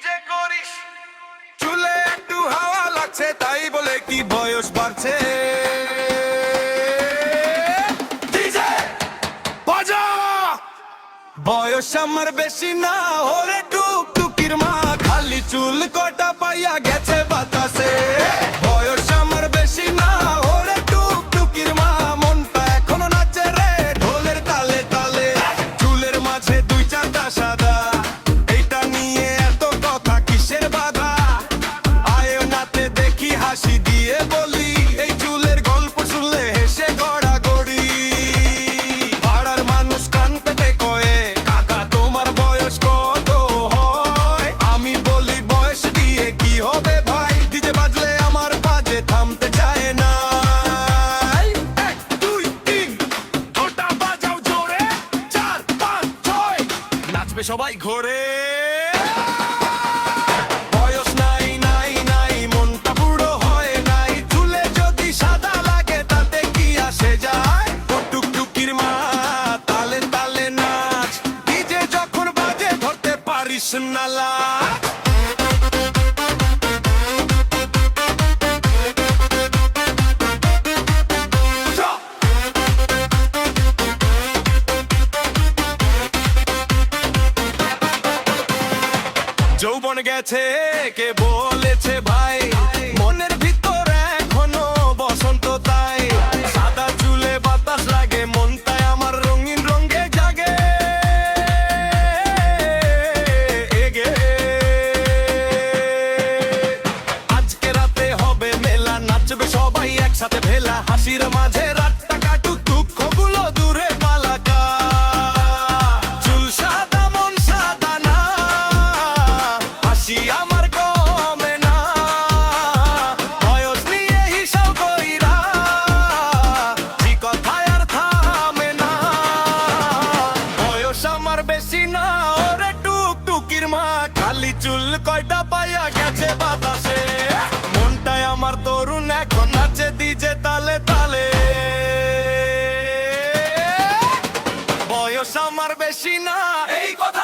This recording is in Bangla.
যে করিস চুলে একটু হাওয়া লাগছে তাই বলে কি বয়স বাড়ছে ডিজে বাজা বয়স আমার বেশি না ওরে টুকটুকির মা খালি চুল কটা পাইয়া গেছে বাতাসে বয়স আমার বেশি না ওরে টুকটুকির মা মনটা এখনো নাচে রে ঢোলের তালে তালে চুলের মাঝে দুই চারটা সাদা এইটা নিয়ে এত কথা কিসের বাধা আয় নাতে দেখি হাসি দিয়ে বলি এই চুলের গল্প শুনলে হেসে গড়াগড়ি পাড়ার মানুষ কান পেতে কয়ে কাকা তোমার বয়স কত হয় আমি বলি বয়স দিয়ে কি হবে ভাই ডিজে বাজলে আমার বাজে থামতে চায় না এক দুই তিন ওটা বাজাও জোরে চার পাঁচ ছয় নাচবে সবাই ঘোরে বয়স নাই নাই নাই মনটা বুড়ো হয় নাই চুলে যদি সাদা লাগে তাতে কি আসে যায় ও টুকটুকির মা তালে তালে নাচ ডিজে যখন বাজে ধরতে পারিস না লাগ যৌবন গেছে কে বলেছে ভাই মনের ভিতর এখনো বসন্ত তাই সাদা চুলে বাতাস লাগে মনটায় আমার রঙিন রঙে জাগে এগে আজকে রাতে হবে মেলা নাচবে সবাই একসাথে ভেলা হাসির মাঝে রাতটা কাটুক দুঃখগুলো দূরে পালাকা চুল সাদা মন সাদা না হাসি আমার কমে না বয়স নিয়ে হিসাব কইরা কি কথায় আর থামে না বয়স আমার বেশি না ওরে টুকটুকির মা খালি চুল কয়টা পাইয়া গেছে বাতাসে মনটায় আমার তরুণ এখন নাচে ডিজে তালে তালে বয়স আমার বেশি না এই কথা